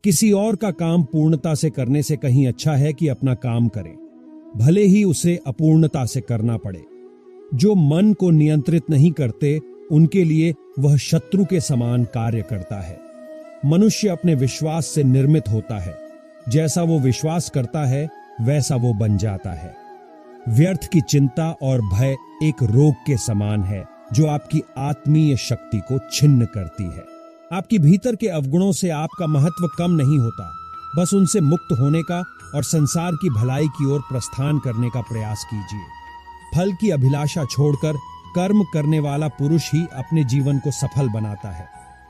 किसी और का काम पूर्णता से करने से कहीं अच्छा है कि अपना काम करें, भले ही उसे अपूर्णता से करना पड़े। जो मन को नियंत्रित नहीं करते उनके लिए वह शत्रु के समान कार्य करता है। मनुष्य अपने विश्वास से निर्मित होता है। जैसा वो विश्वास करता है वैसा वो बन जाता है। व्यर्थ की चिंता और भय एक रोग के समान है जो आपकी आत्मीय शक्ति को छिन्न करती है। आपकी भीतर के अवगुणों से आपका महत्व कम नहीं होता, बस उनसे मुक्त होने का और संसार की भलाई की ओर प्रस्थान करने का प्रयास कीजिए। फल की अभिलाषा छोड़कर कर्म करने वाला पुरुष ही अपने जीवन को सफल बनाता है।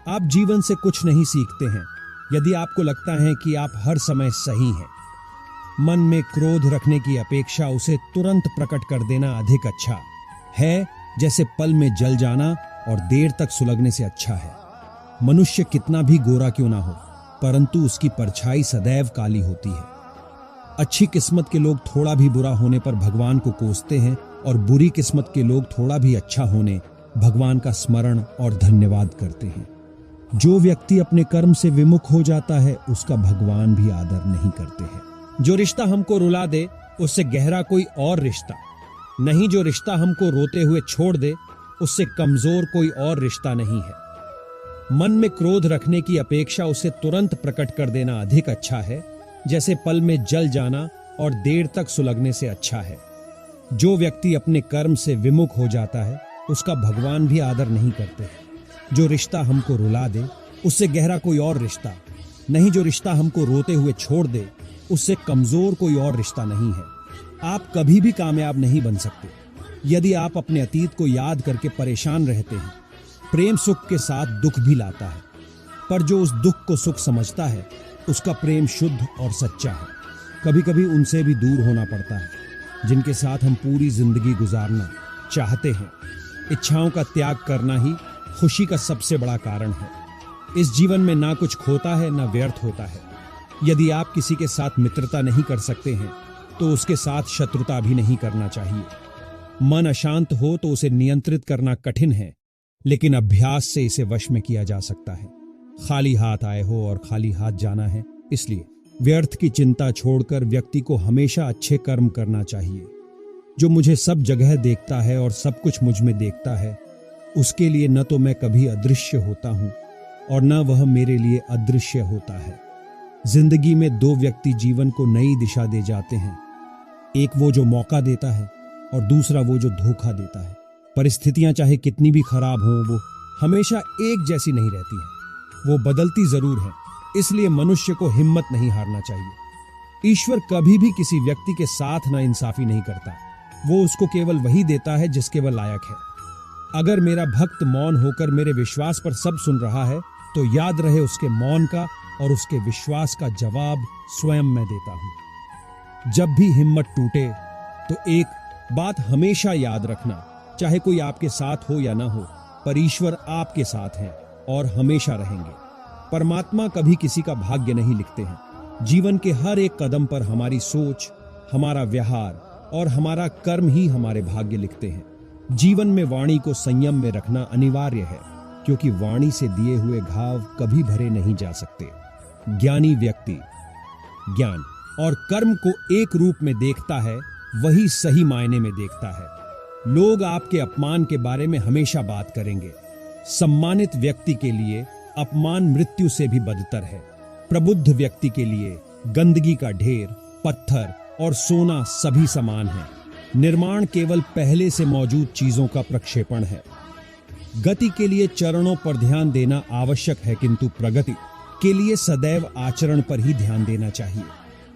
आप जीवन से कुछ नहीं सीखते हैं यदि आपको लगता है कि आप हर समय सही हैं। मन में क्रोध रखने की अपेक्षा उसे तुरंत प्रकट कर देना अधिक अच्छा है, जैसे पल में जल जाना और देर तक सुलगने से अच्छा है। मनुष्य कितना भी गोरा क्यों ना हो, परंतु उसकी परछाई सदैव काली होती है। अच्छी किस्मत के लोग थोड़ा भी बुरा होने पर भगवान को कोसते हैं और बुरी किस्मत के लोग थोड़ा भी अच्छा होने भगवान का स्मरण और धन्यवाद करते हैं। जो व्यक्ति अपने कर्म से विमुख हो जाता है उसका भगवान भी आदर नहीं करते हैं। जो रिश्ता हमको रुला दे उससे गहरा कोई और रिश्ता नहीं, जो रिश्ता हमको रोते हुए छोड़ दे उससे कमजोर कोई और रिश्ता नहीं है। मन में क्रोध रखने की अपेक्षा उसे तुरंत प्रकट कर देना अधिक अच्छा है, जैसे पल में जल जाना और देर तक सुलगने से अच्छा है। जो व्यक्ति अपने कर्म से विमुख हो जाता है उसका भगवान भी आदर नहीं करते। जो रिश्ता हमको रुला दे उससे गहरा कोई और रिश्ता नहीं, जो रिश्ता हमको रोते हुए छोड़ दे उससे कमजोर कोई और रिश्ता नहीं है। आप कभी भी कामयाब नहीं बन सकते यदि आप अपने अतीत को याद करके परेशान रहते हैं। प्रेम सुख के साथ दुख भी लाता है, पर जो उस दुख को सुख समझता है उसका प्रेम शुद्ध और सच्चा है। कभी कभी उनसे भी दूर होना पड़ता है जिनके साथ हम पूरी जिंदगी गुजारना चाहते हैं। इच्छाओं का त्याग करना ही खुशी का सबसे बड़ा कारण है। इस जीवन में ना कुछ खोता है ना व्यर्थ होता है। यदि आप किसी के साथ मित्रता नहीं कर सकते हैं तो उसके साथ शत्रुता भी नहीं करना चाहिए। मन अशांत हो तो उसे नियंत्रित करना कठिन है, लेकिन अभ्यास से इसे वश में किया जा सकता है। खाली हाथ आए हो और खाली हाथ जाना है, इसलिए व्यर्थ की चिंता छोड़कर व्यक्ति को हमेशा अच्छे कर्म करना चाहिए। जो मुझे सब जगह देखता है और सब कुछ मुझ में देखता है, उसके लिए न तो मैं कभी अदृश्य होता हूं और न वह मेरे लिए अदृश्य होता है। जिंदगी में दो व्यक्ति जीवन को नई दिशा दे जाते हैं, एक वो जो मौका देता है और दूसरा वो जो धोखा देता है। परिस्थितियां चाहे कितनी भी खराब हों, वो हमेशा एक जैसी नहीं रहती हैं। वो बदलती जरूर है, इसलिए मनुष्य को हिम्मत नहीं हारना चाहिए। ईश्वर कभी भी किसी व्यक्ति के साथ नाइंसाफी नहीं करता, वो उसको केवल वही देता है जिसके वह लायक है। अगर मेरा भक्त मौन होकर मेरे विश्वास पर सब सुन रहा है तो याद रहे उसके मौन का और उसके विश्वास का जवाब स्वयं मैं देता हूं। जब भी हिम्मत टूटे तो एक बात हमेशा याद रखना, चाहे कोई आपके साथ हो या ना हो, पर ईश्वर आपके साथ हैं और हमेशा रहेंगे। परमात्मा कभी किसी का भाग्य नहीं लिखते हैं। जीवन के हर एक कदम पर हमारी सोच, हमारा व्यवहार और हमारा कर्म ही हमारे भाग्य लिखते हैं। जीवन में वाणी को संयम में रखना अनिवार्य है, क्योंकि वाणी से दिए हुए घाव कभी भरे नहीं जा सकते। ज्ञानी व्यक्ति ज्ञान और कर्म को एक रूप में देखता है, वही सही मायने में देखता है। लोग आपके अपमान के बारे में हमेशा बात करेंगे। सम्मानित व्यक्ति के लिए अपमान मृत्यु से भी बदतर है। प्रबुद्ध व्यक्ति के लिए गंदगी का ढेर, पत्थर और सोना सभी समान है। निर्माण केवल पहले से मौजूद चीजों का प्रक्षेपण है। गति के लिए चरणों पर ध्यान देना आवश्यक है, किंतु प्रगति के लिए सदैव आचरण पर ही ध्यान देना चाहिए।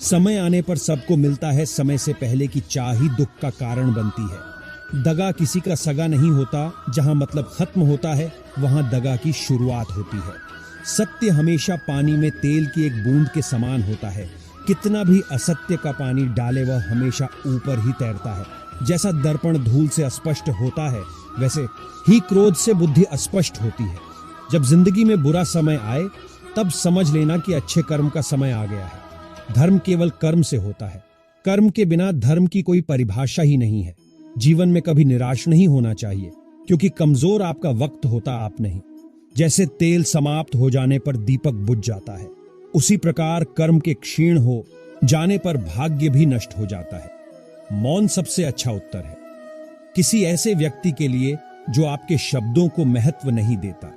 समय आने पर सबको मिलता है, समय से पहले की चाह ही दुख का कारण बनती है। दगा किसी का सगा नहीं होता। जहां मतलब खत्म होता है वहां दगा की शुरुआत होती है। सत्य हमेशा पानी में तेल की एक बूंद के समान होता है। कितना भी असत्य का पानी डाले वह हमेशा ऊपर ही तैरता है। जैसा दर्पण धूल से अस्पष्ट होता है, वैसे ही क्रोध से बुद्धि अस्पष्ट होती है। जब जिंदगी में बुरा समय आए तब समझ लेना कि अच्छे कर्म का समय आ गया है। धर्म केवल कर्म से होता है। कर्म के बिना धर्म की कोई परिभाषा ही नहीं है। जीवन में कभी निराश नहीं होना चाहिए, क्योंकि कमजोर आपका वक्त होता, आप नहीं। जैसे तेल समाप्त हो जाने पर दीपक बुझ जाता है, उसी प्रकार कर्म के क्षीण हो जाने पर भाग्य भी नष्ट हो जाता है। मौन सबसे अच्छा उत्तर है किसी ऐसे व्यक्ति के लिए जो आपके शब्दों को महत्व नहीं देता।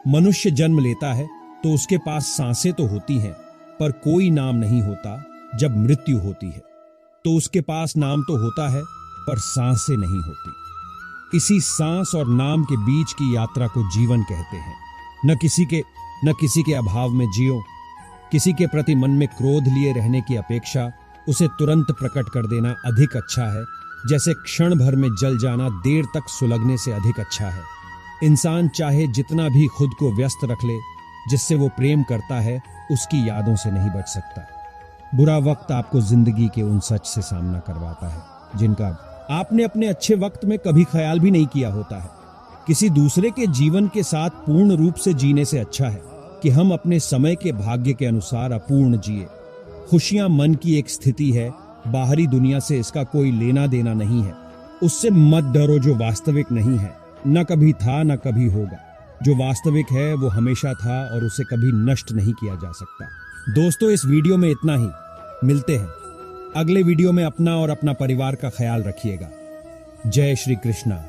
मनुष्य जन्म लेता है तो उसके पास सांसें तो होती हैं, पर कोई नाम नहीं होता। जब मृत्यु होती है तो उसके पास नाम तो होता है, पर सांसें नहीं होती। इसी सांस और नाम के बीच की यात्रा को जीवन कहते हैं। न किसी के अभाव में जियो। किसी के प्रति मन में क्रोध लिए रहने की अपेक्षा उसे तुरंत प्रकट कर देना अधिक अच्छा है, जैसे क्षण भर में जल जाना देर तक सुलगने से अधिक अच्छा है। इंसान चाहे जितना भी खुद को व्यस्त रख ले, जिससे वो प्रेम करता है उसकी यादों से नहीं बच सकता। बुरा वक्त आपको जिंदगी के उन सच से सामना करवाता है जिनका आपने अपने अच्छे वक्त में कभी ख्याल भी नहीं किया होता है। किसी दूसरे के जीवन के साथ पूर्ण रूप से जीने से अच्छा है कि हम अपने समय के भाग्य के अनुसार अपूर्ण जिए। खुशियां मन की एक स्थिति है, बाहरी दुनिया से इसका कोई लेना देना नहीं है। उससे मत डरो जो वास्तविक नहीं है, न कभी था न कभी होगा। जो वास्तविक है वो हमेशा था और उसे कभी नष्ट नहीं किया जा सकता। दोस्तों, इस वीडियो में इतना ही। मिलते हैं अगले वीडियो में। अपना और अपना परिवार का ख्याल रखिएगा। जय श्री कृष्णा।